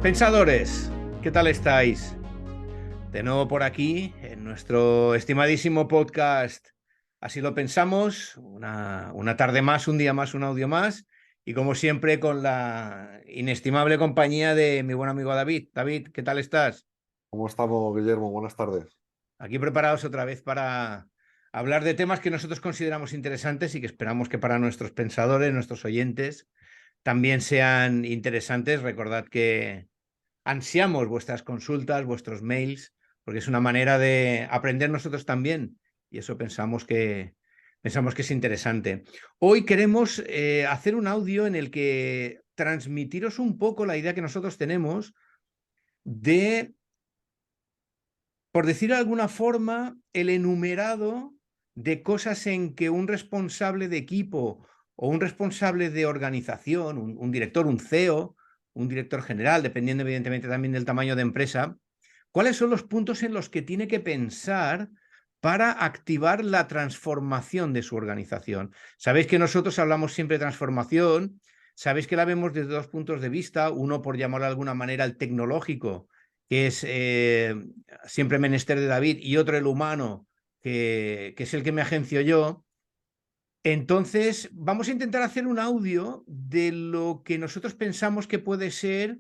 Pensadores, ¿qué tal estáis? De nuevo por aquí, en nuestro estimadísimo podcast Así lo pensamos, una tarde más, un día más, un audio más, y como siempre con la inestimable compañía de mi buen amigo David. David, ¿qué tal estás? ¿Cómo estamos, Guillermo? Buenas tardes. Aquí preparados otra vez para hablar de temas que nosotros consideramos interesantes y que esperamos que para nuestros pensadores, nuestros oyentes, también sean interesantes. Recordad que ansiamos vuestras consultas, vuestros mails, porque es una manera de aprender nosotros también, y eso pensamos que es interesante. Hoy queremos hacer un audio en el que transmitiros un poco la idea que nosotros tenemos de, por decir de alguna forma, el enumerado de cosas en que un responsable de equipo o un responsable de organización, un director, un CEO, un director general, dependiendo evidentemente también del tamaño de empresa, ¿cuáles son los puntos en los que tiene que pensar para activar la transformación de su organización? Sabéis que nosotros hablamos siempre de transformación, sabéis que la vemos desde dos puntos de vista, uno por llamarlo de alguna manera el tecnológico, que es siempre menester de David, y otro el humano, que es el que me agencio yo. Entonces, vamos a intentar hacer un audio de lo que nosotros pensamos que puede ser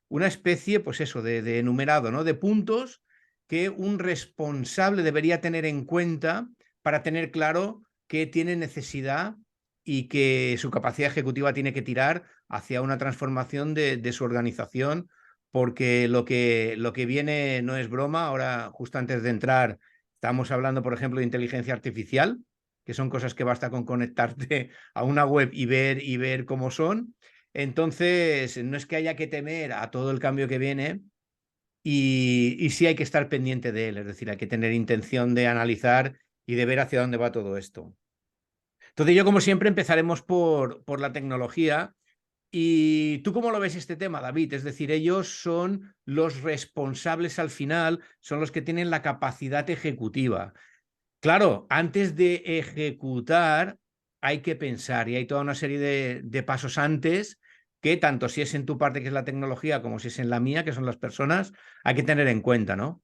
una especie, pues eso, de enumerado, ¿no? De puntos que un responsable debería tener en cuenta para tener claro que tiene necesidad y que su capacidad ejecutiva tiene que tirar hacia una transformación de su organización, porque lo que viene no es broma. Ahora, justo antes de entrar, estamos hablando, por ejemplo, de inteligencia artificial, que son cosas que basta con conectarte a una web y ver cómo son. Entonces, no es que haya que temer a todo el cambio que viene, y sí hay que estar pendiente de él, es decir, hay que tener intención de analizar y de ver hacia dónde va todo esto. Entonces, yo, como siempre, empezaremos por la tecnología. ¿Y tú cómo lo ves este tema, David? Es decir, ellos son los responsables al final, son los que tienen la capacidad ejecutiva. Claro, antes de ejecutar hay que pensar, y hay toda una serie de pasos antes que, tanto si es en tu parte, que es la tecnología, como si es en la mía, que son las personas, hay que tener en cuenta, ¿no?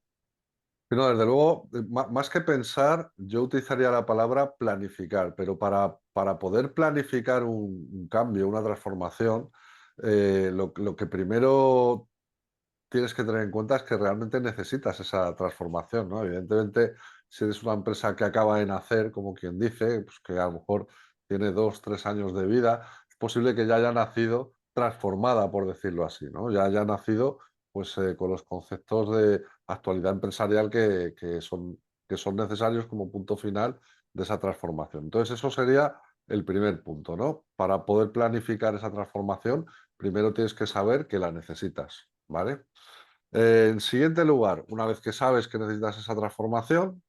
Pero desde luego, más que pensar, yo utilizaría la palabra planificar, pero para poder planificar un cambio, una transformación, lo que primero tienes que tener en cuenta es que realmente necesitas esa transformación, ¿no? Evidentemente, si eres una empresa que acaba de nacer, como quien dice, pues que a lo mejor tiene 2, 3 años de vida, es posible que ya haya nacido transformada, por decirlo así, ¿no? Ya haya nacido pues, con los conceptos de actualidad empresarial que son necesarios como punto final de esa transformación. Entonces, eso sería el primer punto, ¿no? Para poder planificar esa transformación, primero tienes que saber que la necesitas, ¿vale? En siguiente lugar, una vez que sabes que necesitas esa transformación,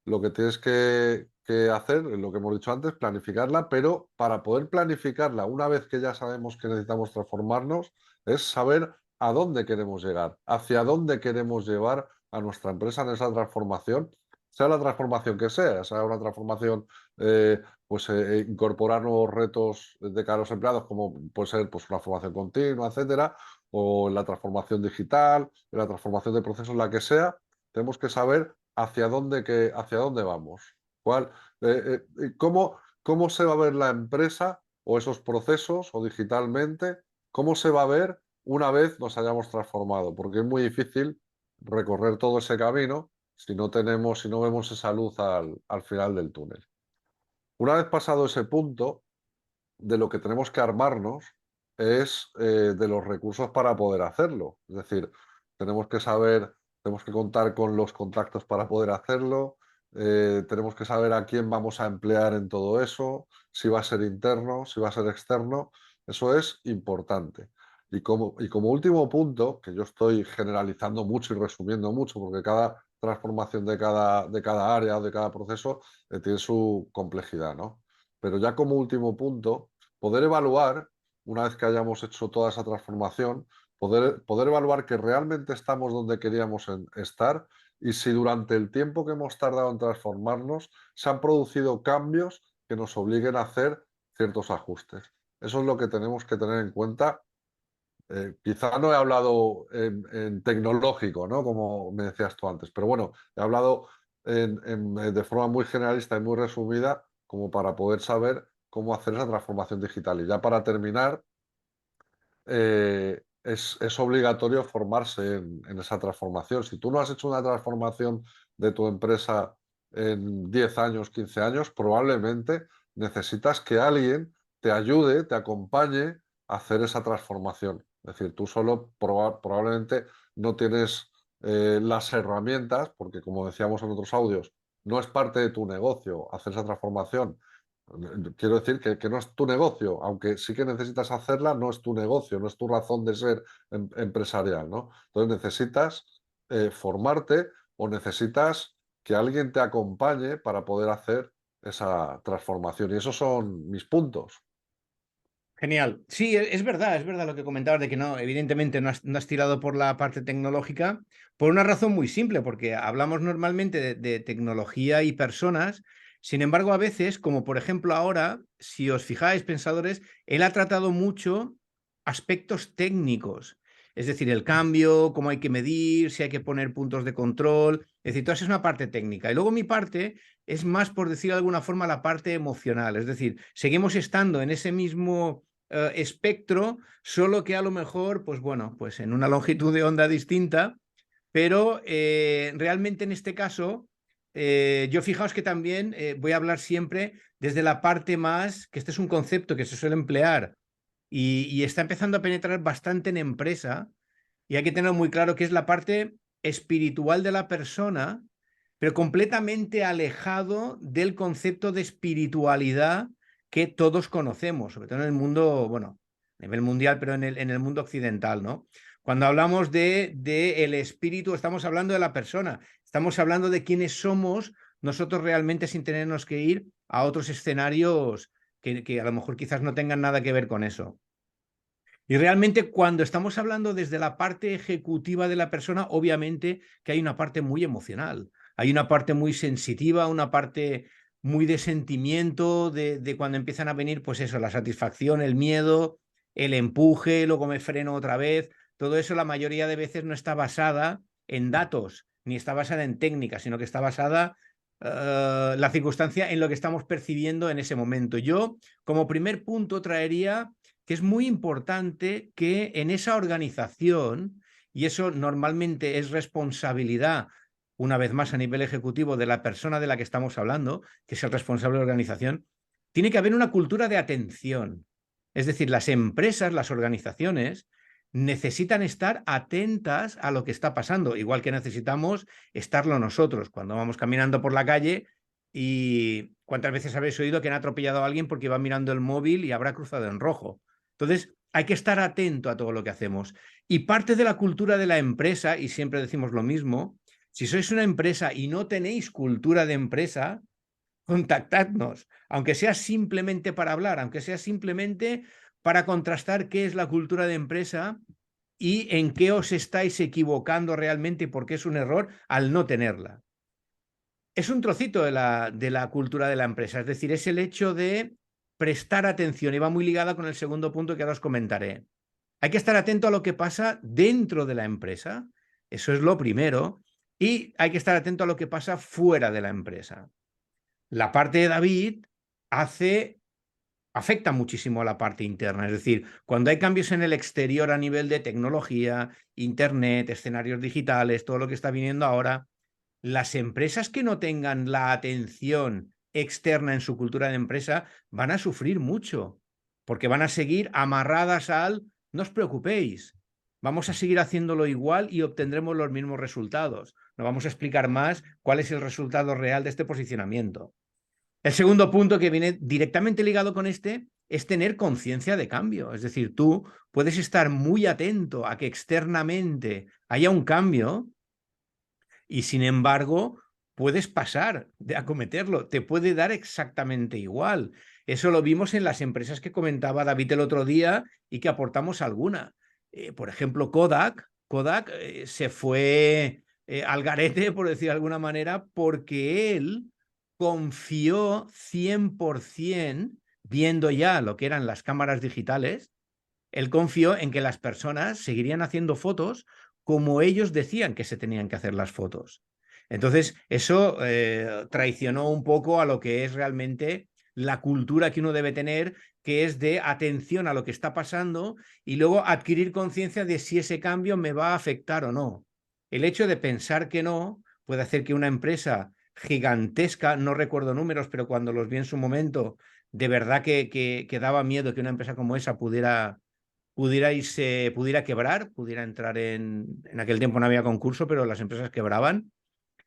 lo que tienes que hacer, lo que hemos dicho antes, planificarla, pero para poder planificarla, una vez que ya sabemos que necesitamos transformarnos, es saber a dónde queremos llegar, hacia dónde queremos llevar a nuestra empresa en esa transformación, sea la transformación que sea una transformación, incorporar nuevos retos de cara a los empleados, como puede ser pues, una formación continua, etcétera, o en la transformación digital, en la transformación de procesos, la que sea, tenemos que saber hacia dónde vamos. ¿Cómo se va a ver la empresa o esos procesos o digitalmente? ¿Cómo se va a ver una vez nos hayamos transformado? Porque es muy difícil recorrer todo ese camino si no vemos esa luz al final del túnel. Una vez pasado ese punto, de lo que tenemos que armarnos es de los recursos para poder hacerlo. Es decir, tenemos que saber, tenemos que contar con los contactos para poder hacerlo, tenemos que saber a quién vamos a emplear en todo eso, si va a ser interno, si va a ser externo. Eso es importante. Y como último punto, que yo estoy generalizando mucho y resumiendo mucho, porque cada transformación de cada área o de cada proceso tiene su complejidad, ¿no? Pero ya como último punto, poder evaluar, una vez que hayamos hecho toda esa transformación, poder evaluar que realmente estamos donde queríamos estar y si durante el tiempo que hemos tardado en transformarnos se han producido cambios que nos obliguen a hacer ciertos ajustes. Eso es lo que tenemos que tener en cuenta. Quizá no he hablado en tecnológico, ¿no? Como me decías tú antes, pero bueno, he hablado de forma muy generalista y muy resumida como para poder saber cómo hacer esa transformación digital. Y ya para terminar, es obligatorio formarse en esa transformación. Si tú no has hecho una transformación de tu empresa en 10 años, 15 años, probablemente necesitas que alguien te ayude, te acompañe a hacer esa transformación. Es decir, tú solo probablemente no tienes las herramientas, porque como decíamos en otros audios, no es parte de tu negocio hacer esa transformación. Quiero decir que no es tu negocio, aunque sí que necesitas hacerla, no es tu negocio, no es tu razón de ser empresarial, ¿no? Entonces necesitas formarte o necesitas que alguien te acompañe para poder hacer esa transformación. Y esos son mis puntos. Genial. Sí, es verdad lo que comentabas de que no, evidentemente no has tirado por la parte tecnológica por una razón muy simple, porque hablamos normalmente de tecnología y personas, sin embargo, a veces, como por ejemplo ahora, si os fijáis, pensadores, él ha tratado mucho aspectos técnicos, es decir, el cambio, cómo hay que medir, si hay que poner puntos de control, es decir, toda esa es una parte técnica. Y luego mi parte es más, por decir de alguna forma, la parte emocional, es decir, seguimos estando en ese mismo espectro, solo que a lo mejor, pues bueno, pues en una longitud de onda distinta, pero realmente en este caso, yo fijaos que también voy a hablar siempre desde la parte más, que este es un concepto que se suele emplear y está empezando a penetrar bastante en empresa, y hay que tener muy claro que es la parte espiritual de la persona, pero completamente alejado del concepto de espiritualidad que todos conocemos, sobre todo en el mundo, bueno, a nivel mundial, pero en el mundo occidental, ¿no? Cuando hablamos de el espíritu, estamos hablando de la persona, estamos hablando de quiénes somos nosotros realmente sin tenernos que ir a otros escenarios que a lo mejor quizás no tengan nada que ver con eso. Y realmente cuando estamos hablando desde la parte ejecutiva de la persona, obviamente que hay una parte muy emocional, hay una parte muy sensitiva, una parte muy de sentimiento, de cuando empiezan a venir, pues eso, la satisfacción, el miedo, el empuje, luego me freno otra vez. Todo eso la mayoría de veces no está basada en datos, ni está basada en técnicas, sino que está basada la circunstancia en lo que estamos percibiendo en ese momento. Yo, como primer punto, traería que es muy importante que en esa organización, y eso normalmente es responsabilidad, una vez más a nivel ejecutivo, de la persona de la que estamos hablando, que es el responsable de la organización, tiene que haber una cultura de atención. Es decir, las empresas, las organizaciones, necesitan estar atentas a lo que está pasando, igual que necesitamos estarlo nosotros cuando vamos caminando por la calle. ¿Y cuántas veces habéis oído que han atropellado a alguien porque iba mirando el móvil y habrá cruzado en rojo? Entonces, hay que estar atento a todo lo que hacemos. Y parte de la cultura de la empresa, y siempre decimos lo mismo, si sois una empresa y no tenéis cultura de empresa, contactadnos, aunque sea simplemente para hablar, aunque sea simplemente para contrastar qué es la cultura de empresa y en qué os estáis equivocando realmente y por qué es un error al no tenerla. Es un trocito de la cultura de la empresa, es decir, es el hecho de prestar atención y va muy ligada con el segundo punto que ahora os comentaré. Hay que estar atento a lo que pasa dentro de la empresa, eso es lo primero, y hay que estar atento a lo que pasa fuera de la empresa. La parte de David afecta muchísimo a la parte interna, es decir, cuando hay cambios en el exterior a nivel de tecnología, internet, escenarios digitales, todo lo que está viniendo ahora, las empresas que no tengan la atención externa en su cultura de empresa van a sufrir mucho, porque van a seguir amarradas al no os preocupéis, vamos a seguir haciéndolo igual y obtendremos los mismos resultados. No vamos a explicar más cuál es el resultado real de este posicionamiento. El segundo punto que viene directamente ligado con este es tener conciencia de cambio. Es decir, tú puedes estar muy atento a que externamente haya un cambio y sin embargo puedes pasar de acometerlo. Te puede dar exactamente igual. Eso lo vimos en las empresas que comentaba David el otro día y que aportamos alguna. Por ejemplo, Kodak se fue al garete, por decir de alguna manera, porque él confió 100%, viendo ya lo que eran las cámaras digitales, él confió en que las personas seguirían haciendo fotos como ellos decían que se tenían que hacer las fotos. Entonces, eso traicionó un poco a lo que es realmente la cultura que uno debe tener, que es de atención a lo que está pasando y luego adquirir conciencia de si ese cambio me va a afectar o no. El hecho de pensar que no puede hacer que una empresa gigantesca, no recuerdo números, pero cuando los vi en su momento, de verdad que daba miedo que una empresa como esa pudiera quebrar, pudiera entrar en aquel tiempo no había concurso, pero las empresas quebraban.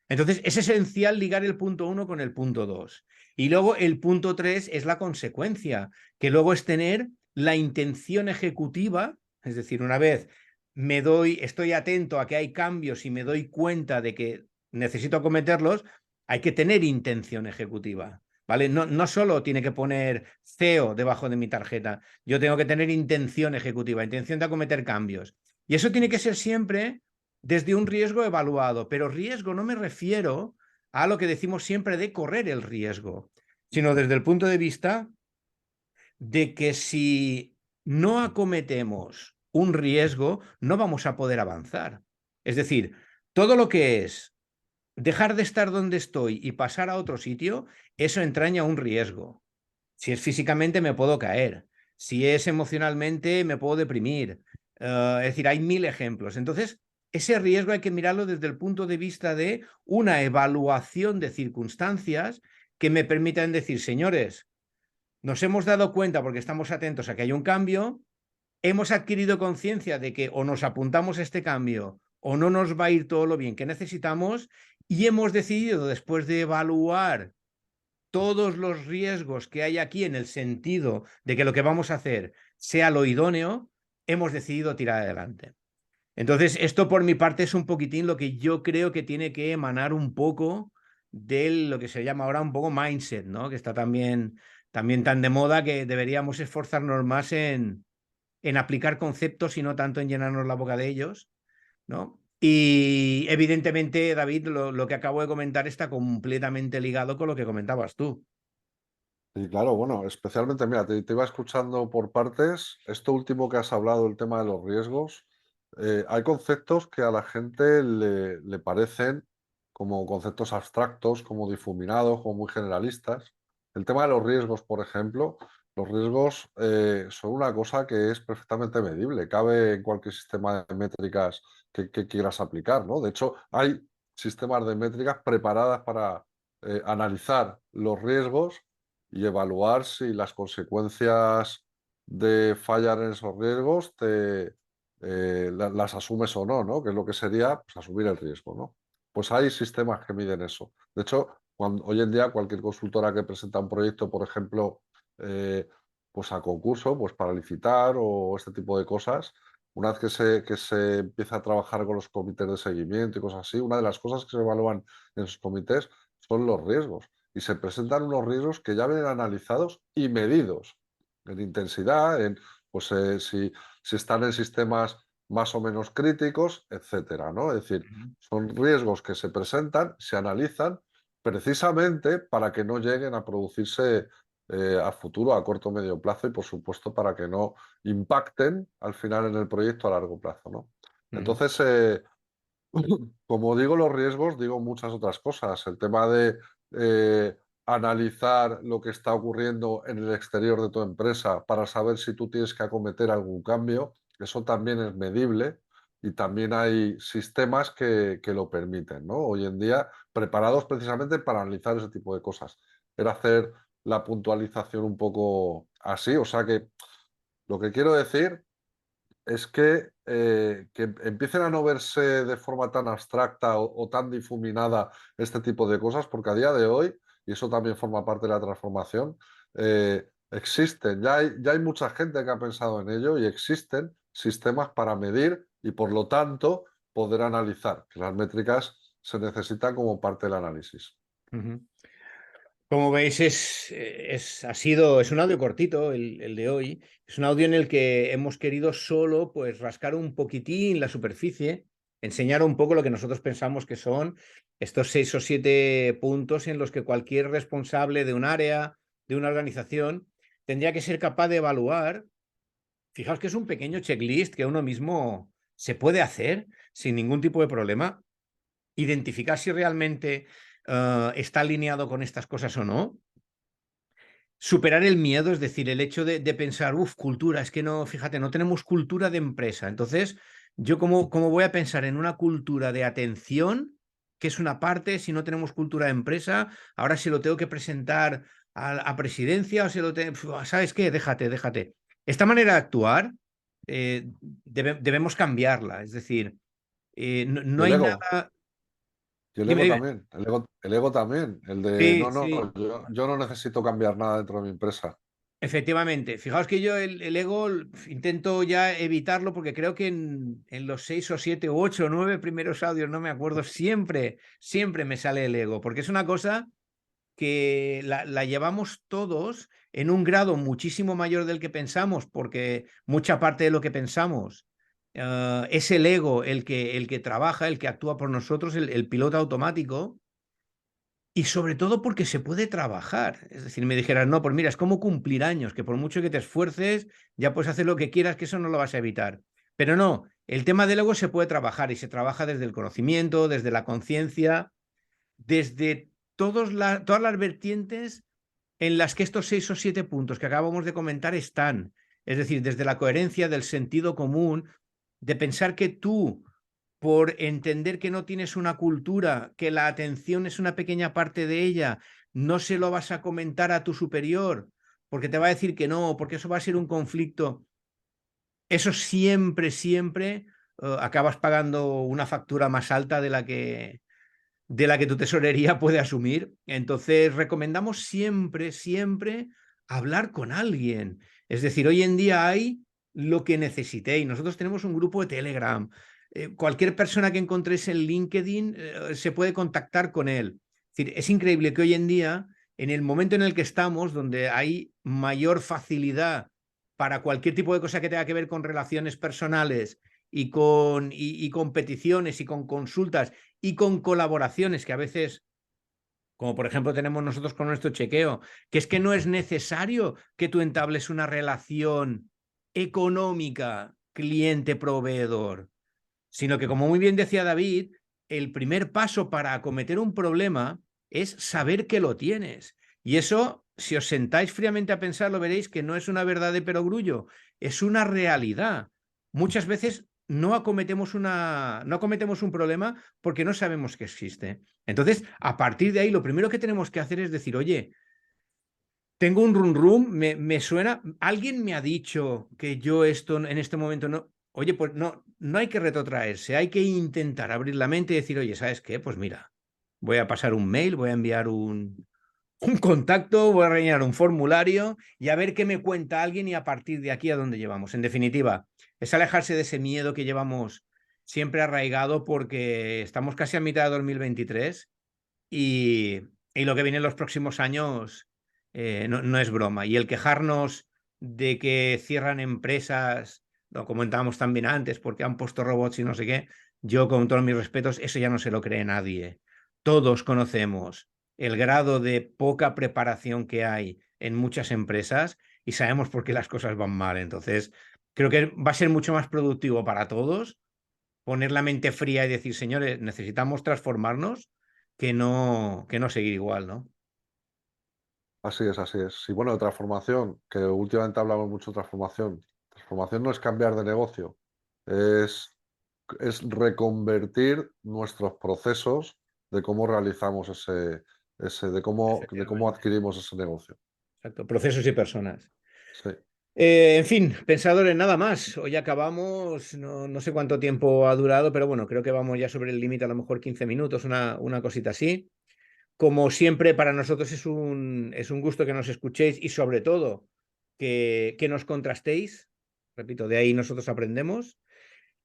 Entonces, es esencial ligar el punto 1 con el punto 2. Y luego el punto 3 es la consecuencia, que luego es tener la intención ejecutiva, es decir, una vez estoy atento a que hay cambios y me doy cuenta de que necesito acometerlos, hay que tener intención ejecutiva. ¿Vale? No, no solo tiene que poner CEO debajo de mi tarjeta, yo tengo que tener intención ejecutiva, intención de acometer cambios. Y eso tiene que ser siempre desde un riesgo evaluado, pero riesgo no me refiero a lo que decimos siempre de correr el riesgo, sino desde el punto de vista de que si no acometemos un riesgo, no vamos a poder avanzar. Es decir, todo lo que es dejar de estar donde estoy y pasar a otro sitio, eso entraña un riesgo. Si es físicamente, me puedo caer. Si es emocionalmente, me puedo deprimir. Es decir, hay mil ejemplos. Entonces, ese riesgo hay que mirarlo desde el punto de vista de una evaluación de circunstancias que me permitan decir, señores, nos hemos dado cuenta porque estamos atentos a que hay un cambio, hemos adquirido conciencia de que o nos apuntamos a este cambio o no nos va a ir todo lo bien que necesitamos y hemos decidido, después de evaluar todos los riesgos que hay aquí en el sentido de que lo que vamos a hacer sea lo idóneo, hemos decidido tirar adelante. Entonces, esto por mi parte es un poquitín lo que yo creo que tiene que emanar un poco de lo que se llama ahora un poco mindset, ¿no? Que está también tan de moda que deberíamos esforzarnos más en aplicar conceptos y no tanto en llenarnos la boca de ellos, ¿no? Y evidentemente, David, lo que acabo de comentar está completamente ligado con lo que comentabas tú. Y claro, bueno, especialmente, mira, te iba escuchando por partes. Esto último que has hablado, el tema de los riesgos, hay conceptos que a la gente le parecen como conceptos abstractos, como difuminados, como muy generalistas. El tema de los riesgos, por ejemplo, los riesgos son una cosa que es perfectamente medible, cabe en cualquier sistema de métricas que quieras aplicar, ¿no? De hecho, hay sistemas de métricas preparadas para analizar los riesgos y evaluar si las consecuencias de fallar en esos riesgos las asumes o no, ¿no? Que es lo que sería pues, asumir el riesgo, ¿no? Pues hay sistemas que miden eso. De hecho, hoy en día cualquier consultora que presenta un proyecto, por ejemplo, eh, pues a concurso, pues para licitar o este tipo de cosas, una vez que se empieza a trabajar con los comités de seguimiento y cosas así, una de las cosas que se evalúan en esos comités son los riesgos y se presentan unos riesgos que ya vienen analizados y medidos en intensidad, en pues, si están en sistemas más o menos críticos, etcétera, ¿no? Es decir, son riesgos que se presentan, se analizan precisamente para que no lleguen a producirse a futuro, a corto o medio plazo y, por supuesto, para que no impacten al final en el proyecto a largo plazo, ¿no? Entonces, como digo los riesgos, digo muchas otras cosas. El tema de analizar lo que está ocurriendo en el exterior de tu empresa para saber si tú tienes que acometer algún cambio, eso también es medible y también hay sistemas que lo permiten, ¿no? Hoy en día, preparados precisamente para analizar ese tipo de cosas. Era hacer la puntualización un poco así, o sea que lo que quiero decir es que empiecen a no verse de forma tan abstracta o tan difuminada este tipo de cosas, porque a día de hoy, y eso también forma parte de la transformación, existen, ya hay mucha gente que ha pensado en ello y existen sistemas para medir y por lo tanto poder analizar, que las métricas se necesitan como parte del análisis. Uh -huh. Como veis, es un audio cortito el de hoy. Es un audio en el que hemos querido solo pues, rascar un poquitín la superficie, enseñar un poco lo que nosotros pensamos que son estos 6 o 7 puntos en los que cualquier responsable de un área, de una organización, tendría que ser capaz de evaluar. Fijaos que es un pequeño checklist que uno mismo se puede hacer sin ningún tipo de problema, identificar si realmente está alineado con estas cosas o no. Superar el miedo, es decir, el hecho de pensar, cultura, es que no, fíjate, no tenemos cultura de empresa. Entonces, yo cómo voy a pensar en una cultura de atención, que es una parte, si no tenemos cultura de empresa, ahora se lo tengo que presentar a presidencia o se lo tengo, ¿sabes qué? Déjate. Esta manera de actuar debemos cambiarla, es decir, Y no el hay ego, nada. y el Dime, ego dime. también, el ego también, el de Sí, no, no, sí. yo no necesito cambiar nada dentro de mi empresa. Efectivamente, fijaos que yo el ego intento ya evitarlo porque creo que en los 6 o 7 o 8 o 9 primeros audios, no me acuerdo, siempre me sale el ego, porque es una cosa que la llevamos todos en un grado muchísimo mayor del que pensamos, porque mucha parte de lo que pensamos es el ego el que trabaja, el que actúa por nosotros, el piloto automático. Y sobre todo porque se puede trabajar. Es decir, me dijeras, no, pues mira, es como cumplir años, que por mucho que te esfuerces, ya puedes hacer lo que quieras, que eso no lo vas a evitar. Pero no, el tema del ego se puede trabajar y se trabaja desde el conocimiento, desde la conciencia, desde todas las vertientes en las que estos 6 o 7 puntos que acabamos de comentar están. Es decir, desde la coherencia del sentido común, de pensar que tú, por entender que no tienes una cultura, que la atención es una pequeña parte de ella, no se lo vas a comentar a tu superior, porque te va a decir que no, porque eso va a ser un conflicto. Eso siempre acabas pagando una factura más alta de la que tu tesorería puede asumir. Entonces, recomendamos siempre hablar con alguien. Es decir, hoy en día hay lo que necesitéis. Nosotros tenemos un grupo de Telegram. Cualquier persona que encontréis en LinkedIn se puede contactar con él. Es decir, es increíble que hoy en día, en el momento en el que estamos, donde hay mayor facilidad para cualquier tipo de cosa que tenga que ver con relaciones personales y competiciones y con consultas y con colaboraciones que a veces, como por ejemplo tenemos nosotros con nuestro chequeo, que es que no es necesario que tú entables una relación económica cliente-proveedor, sino que, como muy bien decía David, el primer paso para acometer un problema es saber que lo tienes. Y eso, si os sentáis fríamente a pensarlo, veréis que no es una verdad de perogrullo, es una realidad. Muchas veces no acometemos un problema porque no sabemos que existe. Entonces, a partir de ahí, lo primero que tenemos que hacer es decir, oye, tengo un run run, me suena, alguien me ha dicho que yo esto en este momento no. Oye, pues no hay que retrotraerse, hay que intentar abrir la mente y decir, oye, ¿sabes qué? Pues mira, voy a pasar un mail, voy a enviar un contacto, voy a rellenar un formulario y a ver qué me cuenta alguien y a partir de aquí a dónde llevamos. En definitiva, es alejarse de ese miedo que llevamos siempre arraigado porque estamos casi a mitad de 2023 y lo que viene en los próximos años no es broma. Y el quejarnos de que cierran empresas, lo comentábamos también antes, porque han puesto robots y no sé qué, yo con todos mis respetos, eso ya no se lo cree nadie. Todos conocemos el grado de poca preparación que hay en muchas empresas y sabemos por qué las cosas van mal. Entonces, creo que va a ser mucho más productivo para todos poner la mente fría y decir, señores, necesitamos transformarnos que no seguir igual, ¿no? Así es, así es. Y bueno, de transformación, que últimamente hablamos mucho de transformación. Transformación no es cambiar de negocio, es, es reconvertir nuestros procesos de cómo realizamos de cómo Efectivamente. adquirimos ese negocio. Exacto, procesos y personas. Sí. En fin, pensadores, nada más. Hoy acabamos, no sé cuánto tiempo ha durado, pero bueno, creo que vamos ya sobre el límite, a lo mejor 15 minutos, una cosita así. Como siempre, para nosotros es un gusto que nos escuchéis y sobre todo que nos contrastéis. Repito, de ahí nosotros aprendemos.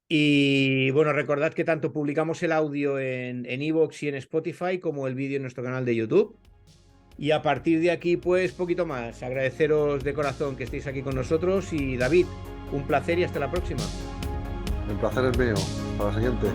Y bueno, recordad que tanto publicamos el audio en iVoox y en Spotify como el vídeo en nuestro canal de YouTube. Y a partir de aquí, pues poquito más. Agradeceros de corazón que estéis aquí con nosotros y David, un placer y hasta la próxima. El placer es mío. Hasta la siguiente.